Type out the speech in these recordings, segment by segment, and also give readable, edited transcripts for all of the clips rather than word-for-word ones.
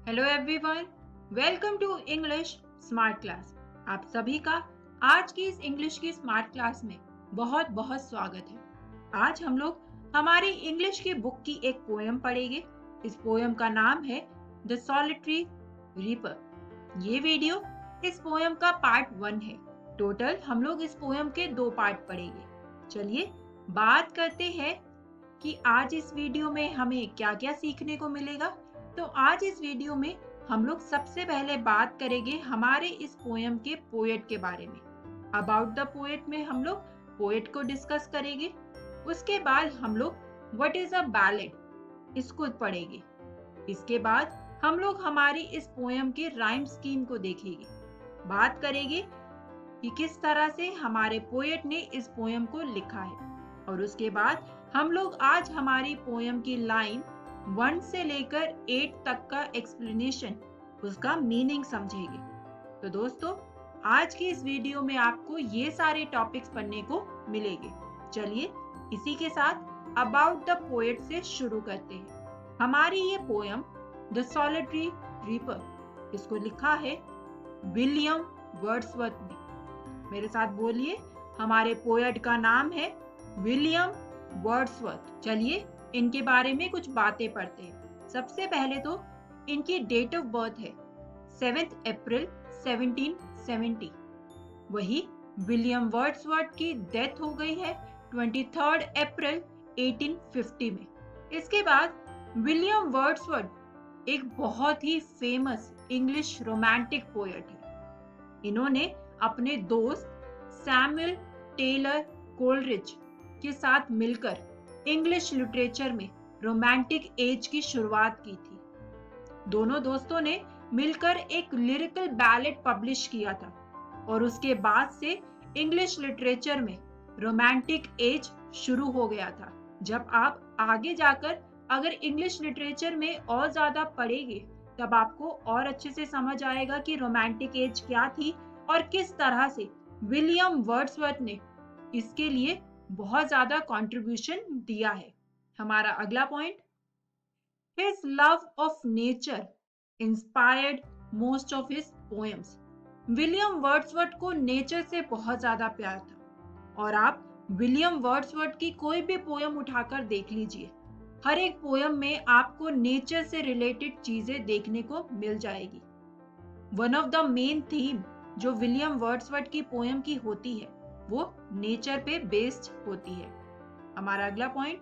Hello everyone, welcome to English smart class. आप सभी का आज की इस इंग्लिश की स्मार्ट क्लास में बहुत बहुत स्वागत है। आज हम लोग हमारी इंग्लिश की बुक की एक पोयम पढ़ेंगे। इस पोयम का नाम है द सॉलिटरी रीपर। ये वीडियो इस पोयम का पार्ट 1 है। टोटल हम लोग इस पोयम के 2 पार्ट पढ़ेंगे। चलिए बात करते हैं कि आज इस वीडियो में हमें क्या-क्या सीखने को मिलेगा। तो आज इस वीडियो में हम लोग सबसे पहले बात करेंगे हमारे इस पोयम के पोएट के बारे में। अबाउट द पोएट में हम लोग पोएट को डिस्कस करेंगे। उसके बाद हम लोग व्हाट इज अ बैलेड इसको पढ़ेंगे। इसके बाद हम लोग हमारी इस पोयम के राइम स्कीम को देखेंगे। बात करेंगे कि किस तरह से हमारे पोएट ने इस पोयम को लिखा है। और उसके बाद हम लोग आज हमारी पोयम की लाइन 1 से लेकर 8 तक का एक्सप्लेनेशन, उसका मीनिंग समझेंगे। तो दोस्तों, आज की इस वीडियो में आपको ये सारे टॉपिक्स पढ़ने को मिलेंगे। चलिए इसी के साथ अबाउट द पोएट से शुरू करते हैं। हमारी ये पोयम द सॉलिटरी रीपर, इसको लिखा है विलियम वर्ड्सवर्थ ने। मेरे साथ बोलिए, हमारे पोएट का नाम है विलियम वर्ड्सवर्थ। चलिए इनके बारे में कुछ बातें पढ़ते हैं। सबसे पहले तो इनकी डेट ऑफ बर्थ है 7 अप्रैल 1770। वही विलियम वर्ड्सवर्थ की डेथ हो गई है 23 अप्रैल 1850 में। इसके बाद विलियम वर्ड्सवर्थ एक बहुत ही फेमस इंग्लिश रोमांटिक पोएट है। इन्होंने अपने दोस्त सैमुअल टेलर कोलरिज के साथ मिलकर इंग्लिश लिटरेचर में रोमांटिक एज की शुरुआत की थी। दोनों दोस्तों ने मिलकर एक लिरिकल बैलेड पब्लिश किया था और उसके बाद से इंग्लिश लिटरेचर में रोमांटिक एज शुरू हो गया था। जब आप आगे जाकर अगर इंग्लिश लिटरेचर में और ज्यादा पढ़ेंगे तब आपको और अच्छे से समझ आएगा कि रोमांटिक एज क्या थी और किस तरह से विलियम वर्ड्सवर्थ ने इसके लिए बहुत ज्यादा कंट्रीब्यूशन दिया है। हमारा अगला point, his love of nature inspired most of his poems. William Wordsworth को नेचर से बहुत ज्यादा प्यार था और आप विलियम वर्ड्सवर्थ की कोई भी पोएम उठाकर देख लीजिए, हर एक पोएम में आपको नेचर से रिलेटेड चीजें देखने को मिल जाएगी। One of the main theme जो विलियम वर्ड्सवर्थ की पोएम की होती है वो नेचर पे बेस्ड होती है। हमारा अगला पॉइंट,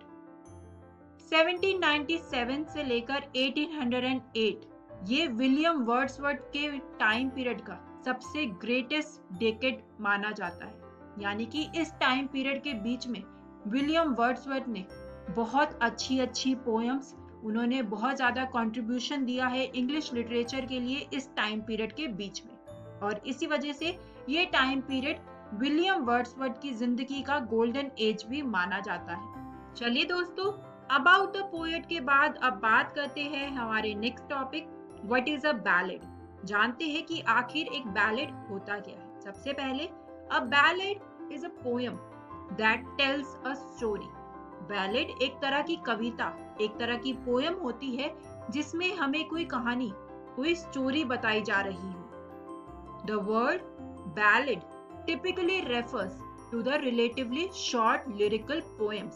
1797 से लेकर 1808 ये विलियम वर्ड्सवर्थ के टाइम पीरियड का सबसे ग्रेटेस्ट डेकेड माना जाता है। यानी कि इस टाइम पीरियड के बीच में विलियम वर्ड्सवर्थ ने बहुत अच्छी अच्छी पोएम्स, उन्होंने बहुत ज्यादा कंट्रीब्यूशन दिया है इंग्लिश लिटरेचर के लिए इस टाइम पीरियड के बीच में। और इसी वजह से ये टाइम पीरियड विलियम वर्ड्सवर्थ की जिंदगी का गोल्डन एज भी माना जाता है। चलिए दोस्तों, अबाउट द पोएट के बाद अब बात करते हैं हमारे next topic, what is a ballad. जानते हैं कि आखिर एक बैलेड होता क्या है। सबसे पहले, a ballad is a poem that tells a story. Ballad एक तरह की कविता, एक तरह की पोएम होती है जिसमें हमें कोई कहानी, कोई स्टोरी बताई जा रही हो। The word ballad typically refers to the relatively short lyrical poems.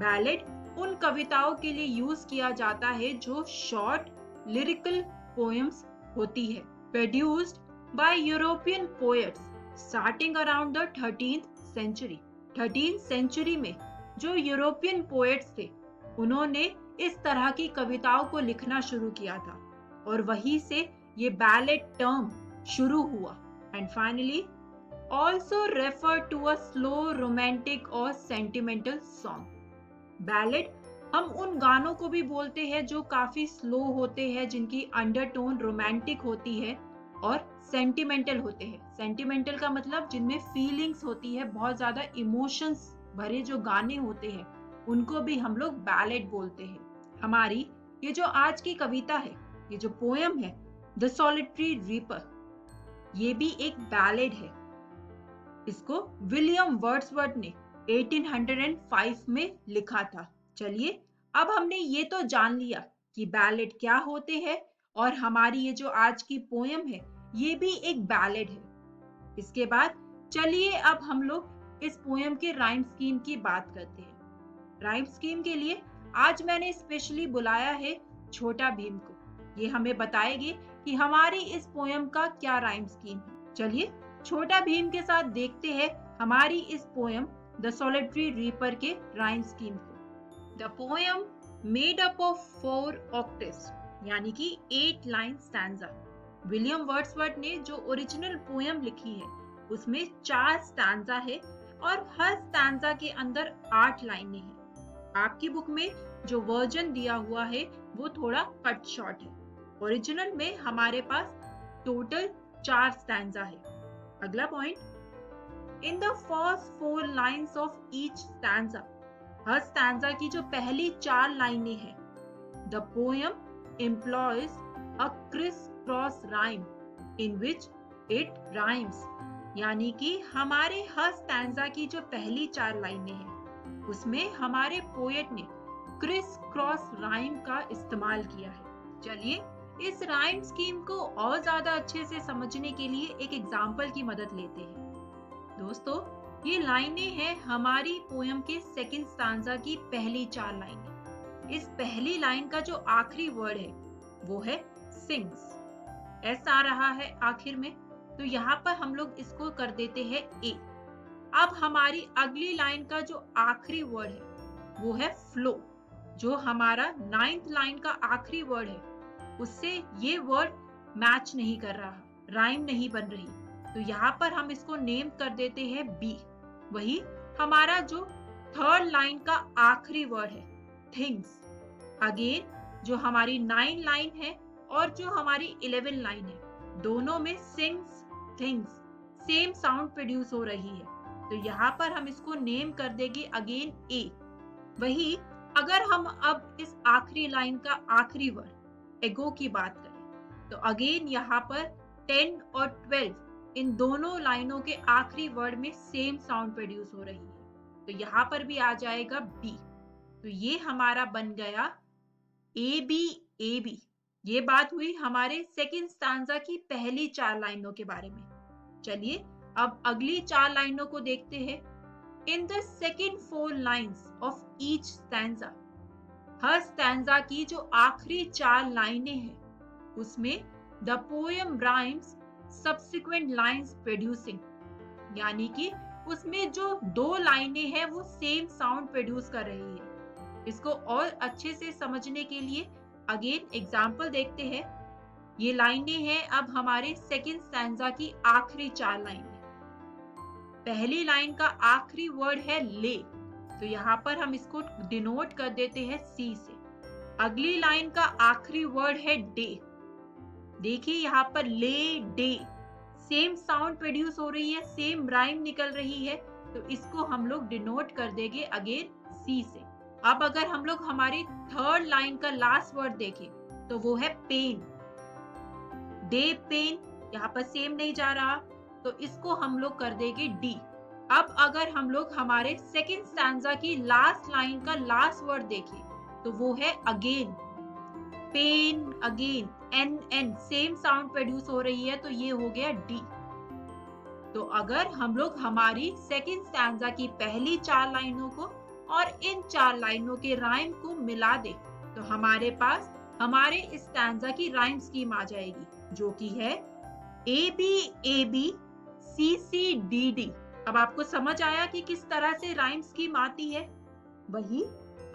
Ballad उन कविताओं के लिए यूज किया जाता है जो शॉर्ट लिरिकल पोएम्स होती है, produced by European poets starting around the 13th century. 13th century में जो यूरोपियन पोएट्स थे उन्होंने इस तरह की कविताओं को लिखना शुरू किया था और वहीं से ये बैलेड टर्म शुरू हुआ। And finally also refer to a slow romantic और सेंटिमेंटल सॉन्ग। बैलेड हम उन गानों को भी बोलते हैं जो काफी स्लो होते हैं, जिनकी अंडरटोन रोमांटिक होती है और सेंटिमेंटल होते हैं। सेंटिमेंटल का मतलब जिनमें फीलिंग्स होती है, बहुत ज्यादा इमोशंस भरे जो गाने होते हैं उनको भी हम लोग बैलेड बोलते हैं। हमारी ये जो आज की कविता है, ये जो पोएम है द सॉलिटरी रीपर, ये भी एक बैलेड है। इसको विलियम वर्ड्सवर्थ ने 1805 में लिखा था। चलिए अब हमने ये तो जान लिया कि बैलेड क्या होते हैं और हमारी ये जो आज की पोयम है ये भी एक बैलेड है। इसके बाद चलिए अब हम लोग इस पोयम के राइम स्कीम की बात करते हैं। राइम स्कीम के लिए आज मैंने स्पेशली बुलाया है छोटा भीम को। ये हमें बताएगी कि हमारी इस पोयम का क्या राइम स्कीम है। चलिए छोटा भीम के साथ देखते हैं हमारी इस पोयम द सॉलिटरी रीपर के राइम स्कीम को। The poem made up of 4 octaves यानी कि 8 लाइन स्टैंजा। विलियम वर्ड्सवर्थ ने जो ओरिजिनल पोयम लिखी है उसमें 4 स्टैंजा है और हर स्टैंजा के अंदर 8 लाइनें हैं। आपकी बुक में जो वर्जन दिया हुआ है वो थोड़ा कट शॉर्ट है। ओरिजिनल में हमारे पास टोटल 4 स्टैंजा है। अगला point, in the first 4 lines of each stanza, her stanza की जो पहली 4 लाइनें हैं, the poem employees a criss cross rhyme in which it rhymes, यानी कि हमारे हर स्टैंजा की जो पहली 4 लाइनें हैं उसमें हमारे पोएट ने क्रिस क्रॉस राइम का इस्तेमाल किया है। चलिए इस राइम स्कीम को और ज्यादा अच्छे से समझने के लिए एक एग्जाम्पल की मदद लेते हैं। दोस्तों ये लाइनें हैं हमारी पोयम के सेकंड स्टांजा की पहली 4 लाइनें। इस पहली लाइन का जो आखिरी वर्ड है वो है सिंग्स। एस आ रहा है आखिर में, तो यहाँ पर हम लोग इसको कर देते हैं ए। अब हमारी अगली लाइन का जो आखिरी वर्ड है वो है फ्लो। जो हमारा 9th लाइन का आखिरी वर्ड है उससे ये वर्ड मैच नहीं कर रहा, राइम नहीं बन रही, तो यहाँ पर हम इसको नेम कर देते हैं बी। वही हमारा जो 3rd लाइन का आखिरी वर्ड है थिंग्स। अगेन जो हमारी 9 लाइन है और जो हमारी 11 लाइन है दोनों में sings things same sound produce हो रही है, तो यहाँ पर हम इसको नेम कर देंगे अगेन ए। वही अगर हम अब इस आखिरी लाइन का आखिरी वर्ड एगो की बात करें तो अगेन यहाँ पर 10 और 12 इन दोनों लाइनों के आखिरी वर्ड में सेम साउंड प्रोड्यूस हो रही है, तो यहाँ पर भी आ जाएगा बी। तो ये हमारा बन गया ए बी। ये बात हुई हमारे सेकंड स्टैंजा की पहली 4 लाइनों के बारे में। चलिए अब अगली 4 लाइनों को देखते हैं। In the second 4 lines of each stanza, her stanza की जो आखिरी 4 लाइनें हैं उसमें the poem rhymes subsequent lines producing, यानी कि उसमें जो 2 लाइनें हैं वो सेम साउंड प्रोड्यूस कर रही है। इसको और अच्छे से समझने के लिए अगेन एग्जाम्पल देखते हैं। ये लाइनें हैं अब हमारे सेकंड स्टैंजा की आखिरी 4 लाइनें। पहली लाइन का आखिरी वर्ड है ले, तो यहाँ पर हम इसको डिनोट कर देते हैं सी से। अगली लाइन का आखिरी वर्ड है डे। देखिए यहाँ पर ले डे सेम साउंड प्रोड्यूस हो रही है, सेम राइम निकल रही है, तो इसको हम लोग डिनोट कर देंगे अगेन सी से। अब अगर हम लोग हमारी 3rd लाइन का लास्ट वर्ड देखें तो वो है पेन। डे पेन यहाँ पर सेम नहीं जा रहा, तो इसको हम लोग कर देंगे डी। अब अगर हम लोग हमारे सेकंड स्टैंजा की लास्ट लाइन का लास्ट वर्ड देखें तो वो है again. Pain again an same sound produce हो रही है, तो ये हो गया डी। तो अगर हम लोग हमारी सेकंड स्टैंजा की पहली 4 लाइनों को और इन 4 लाइनों के राइम को मिला दे तो हमारे पास हमारे इस स्टैंजा की राइम स्कीम आ जाएगी, जो कि है A B C C D D. अब आपको समझ आया कि किस तरह से राइम स्कीम आती है। वही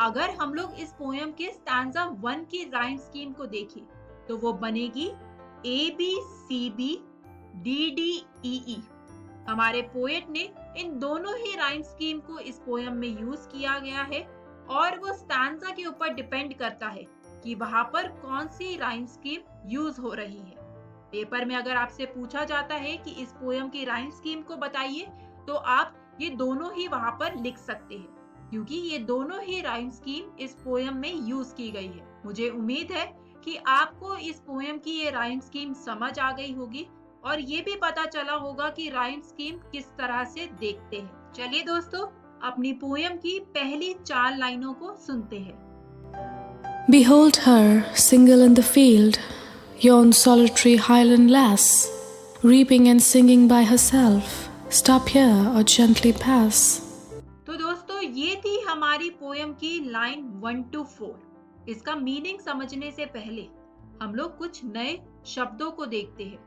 अगर हम लोग इस पोएम के स्टैंजा 1 की राइम स्कीम को देखें तो वो बनेगी A B C B D D E. हमारे पोएट ने इन दोनों ही राइम स्कीम को इस पोएम में यूज किया गया है और वो स्टैंजा के ऊपर डिपेंड करता है कि वहां पर कौन सी राइम स्कीम यूज हो रही है। पेपर में अगर आपसे पूछा जाता है कि इस पोएम की राइम स्कीम को बताइए तो आप ये दोनों ही वहां पर लिख सकते हैं, क्योंकि ये दोनों ही राइम स्कीम इस पोएम में यूज की गई है। मुझे उम्मीद है कि आपको इस पोएम की ये राइम स्कीम समझ आ गई होगी और ये भी पता चला होगा कि राइम स्कीम किस तरह से देखते हैं। चलिए दोस्तों अपनी पोएम की पहली 4 लाइनों को सुनते हैं। Behold her, single in the field, yon solitary highland lass, reaping and singing by herself, stop here or gently pass. तो दोस्तों ये थी हमारी पोयम की लाइन 1 to 4। इसका मीनिंग समझने से पहले हम लोग कुछ नए शब्दों को देखते हैं।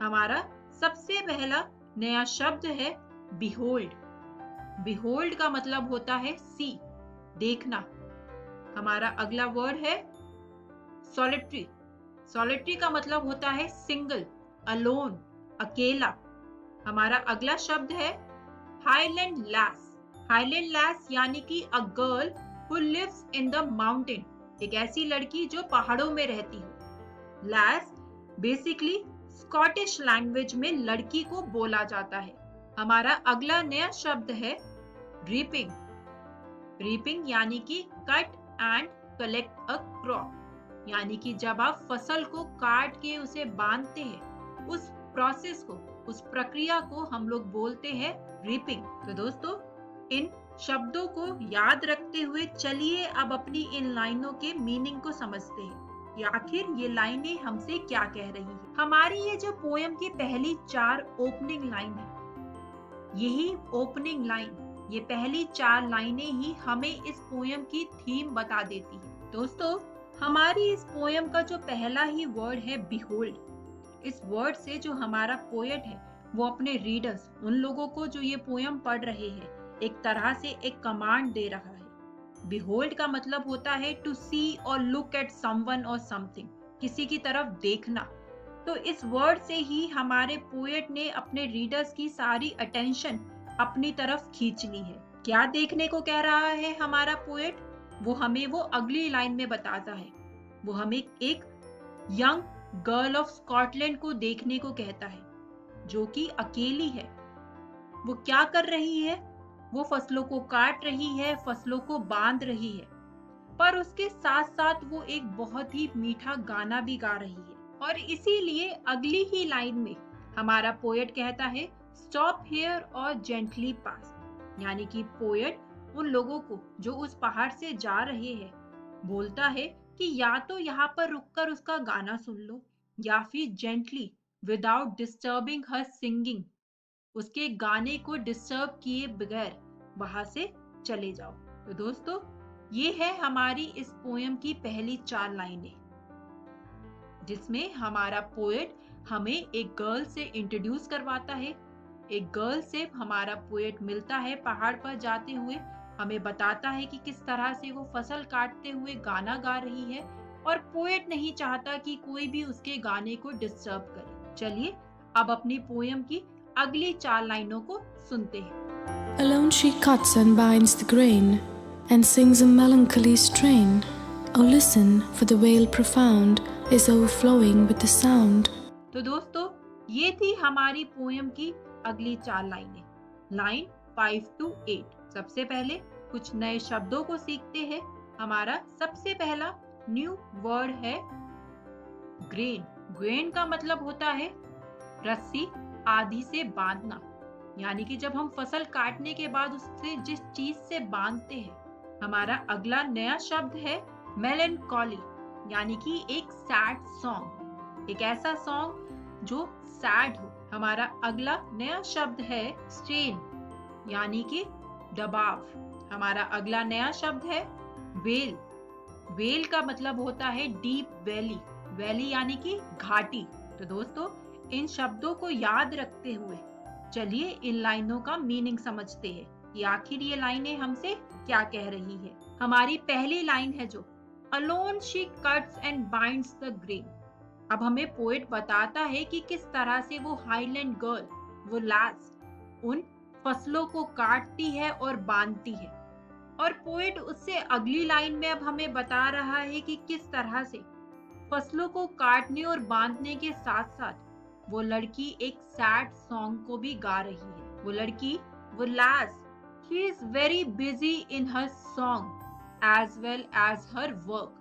हमारा सबसे पहला नया शब्द है behold। behold का मतलब होता है सी, देखना। हमारा अगला वर्ड है solitary। solitary का मतलब होता है सिंगल, अलोन, अकेला। हमारा अगला शब्द है हाईलैंड लैस। हाईलैंड लैस यानी कि a girl who lives in the mountain, एक ऐसी लड़की जो पहाड़ों में रहती हो। लैस बेसिकली स्कॉटिश लैंग्वेज में लड़की को बोला जाता है। हमारा अगला नया शब्द है रीपिंग। रीपिंग यानी कि cut and collect a crop, यानी कि जब आप फसल को काट के उसे बांधते हैं, उस प्रोसेस को, उस प्रक्रिया को हम लोग बोलते हैं रीपिंग। तो दोस्तों इन शब्दों को याद रखते हुए चलिए अब अपनी इन लाइनों के मीनिंग को समझते हैं कि आखिर ये लाइनें हमसे क्या कह रही है। हमारी ये जो पोयम की पहली 4 ओपनिंग लाइन है, यही ओपनिंग लाइन, ये पहली 4 लाइनें ही हमें इस पोयम की थीम बता देती है। दोस्तों हमारी इस पोयम का जो पहला ही वर्ड है behold, इस वर्ड से जो हमारा पोएट है वो अपने रीडर्स, उन लोगों को जो ये पोयम पढ़ रहे हैं, एक तरह से एक कमांड दे रहा है। behold का मतलब होता है टू सी और लुक एट समवन और समथिंग, किसी की तरफ देखना। तो इस वर्ड से ही हमारे पोएट ने अपने रीडर्स की सारी अटेंशन अपनी तरफ खींच ली है। क्या देखने को कह रहा है हमारा पोएट, वो हमें वो अगली लाइन में बताता है। वो हमें एक यंग गर्ल ऑफ स्कॉटलैंड को देखने को कहता है, जो कि अकेली है। वो क्या कर रही है? वो फसलों को काट रही है, फसलों को बांध रही है, पर उसके साथ साथ वो एक बहुत ही मीठा गाना भी गा रही है। और इसीलिए अगली ही लाइन में हमारा पोएट कहता है स्टॉप हियर और जेंटली पास, यानी कि पोएट उन लोगों को जो उस पहाड़ से जा रहे हैं बोलता है कि या तो यहाँ पर रुककर उसका गाना सुन लो, या फिर जेंटली विदाउट डिस्टर्बिंग हर सिंगिंग, उसके गाने को डिस्टर्ब किए बगैर वहां से चले जाओ। तो दोस्तों ये है हमारी इस पोयम की पहली 4 लाइनें, जिसमें हमारा पोएट हमें एक गर्ल से इंट्रोड्यूस करवाता है। एक गर्ल से हमारा पोएट मिलता है पहाड़ पर जाते हुए, हमें बताता है कि किस तरह से वो फसल काटते हुए गाना गा रही है, और पोएट नहीं चाहता कि कोई भी उसके गाने को डिस्टर्ब करे। चलिए अब अपनी पोयम की अगली 4 लाइनों को सुनते हैं। Alone she cuts and binds the grain, and sings a melancholy strain. Oh listen, for the vale profound is overflowing with the sound. तो दोस्तों ये थी हमारी पोयम की अगली 4 लाइनें, लाइन 5 to 8। सबसे पहले कुछ नए शब्दों को सीखते हैं। हमारा सबसे पहला न्यू वर्ड है ग्रेन। ग्रेन का मतलब होता है रस्सी आदि से बांधना, यानी कि जब हम फसल काटने के बाद उससे जिस चीज से बांधते हैं। हमारा अगला नया शब्द है मेलनकॉली, यानी कि एक सैड सॉन्ग, एक ऐसा सॉन्ग जो सैड हो। हमारा अगला नया शब्द है स्ट्रेन, यानी कि दबाव। हमारा अगला नया शब्द है वेल। वेल का मतलब होता है डीप वैली, वैली यानी कि घाटी। तो दोस्तों इन शब्दों को याद रखते हुए चलिए इन लाइनों का मीनिंग समझते हैं कि आखिर ये लाइनें हमसे क्या कह रही है। हमारी पहली लाइन है जो alone she cuts and binds the grain. अब हमें पोएट बताता है कि किस तरह से वो हाईलैंड गर्ल, वो लास, उन फसलों को काटती है और बांधती है। और पोएट उससे अगली लाइन में अब हमें बता रहा है कि किस तरह से फसलों को काटने और बांधने के साथ साथ वो लड़की एक सैड सॉन्ग को भी गा रही है। वो लड़की, वो lass, she is very busy in her song as well as her work,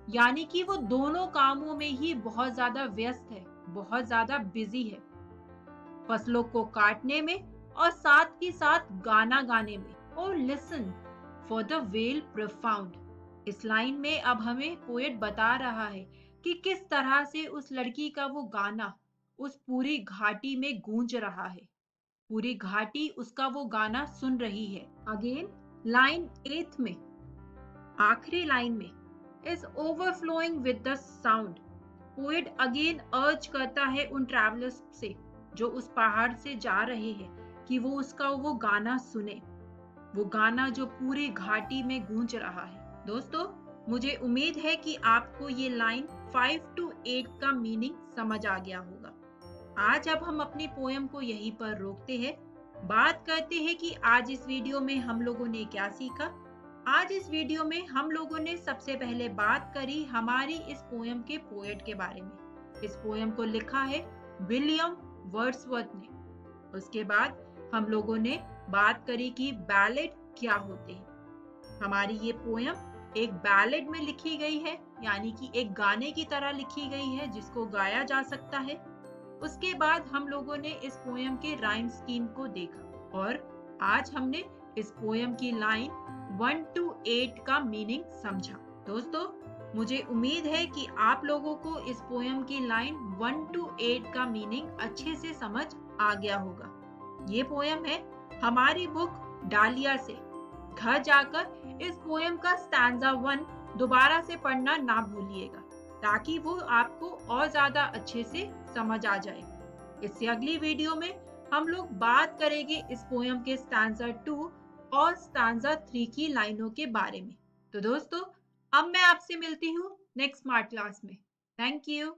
यानी कि वो दोनों कामों में ही बहुत ज्यादा व्यस्त है, बहुत ज्यादा बिजी है, फसलों को काटने में और साथ ही साथ गाना गाने में। O listen for the vale profound, इस लाइन में अब हमें पोएट बता रहा है कि किस तरह से उस लड़की का वो गाना उस पूरी घाटी में गूंज रहा है। पूरी घाटी उसका वो गाना सुन रही है। अगेन लाइन 8 में, आखिरी लाइन में, is overflowing with the sound. Poet again अर्ज करता है उन ट्रैवलर्स से जो उस पहाड़ से जा रहे हैं कि वो उसका वो गाना सुने, वो गाना जो पूरी घाटी में गूंज रहा है। दोस्तों, मुझे उम्मीद है कि आपको ये लाइन 5 to 8 का मीनिंग समझ आ गया होगा। आज अब हम अपनी पोयम को यहीं पर रोकते हैं। बात करते हैं कि आज इस वीडियो में हम लोगों ने क्या सीखा। आज इस वीडियो में हम लोगों ने सबसे पहले बात करी हमारी इस पोयम के पोएट के बारे में। इस पोयम को लिखा है विलियम वर्ड्सवर्थ ने। उसके बाद हम लोगों ने बात करी कि बैलेड क्या होते हैं। हमारी ये पोयम एक बैलेड में लिखी गई है, यानी कि एक गाने की तरह लिखी गई है जिसको गाया जा सकता है। उसके बाद हम लोगों ने इस पोयम के राइम स्कीम को देखा और आज हमने इस पोयम की लाइन 1 to 8 का मीनिंग समझा। दोस्तों, मुझे उम्मीद है कि आप लोगों को इस पोयम की लाइन 1 to 8 का मीनिंग अच्छे से समझ आ गया होगा। ये पोयम है हमारी बुक डालिया से। घर जाकर इस पोयम का स्टैंजा 1 दोबारा से पढ़ना ना भूलिएगा, ताकि वो आपको और ज्यादा अच्छे से समझ आ जाए। इससे अगली वीडियो में हम लोग बात करेंगे इस पोयम के स्टैंजा 2 और स्टैंजा 3 की लाइनों के बारे में। तो दोस्तों, अब मैं आपसे मिलती हूँ नेक्स्ट स्मार्ट क्लास में। Thank you.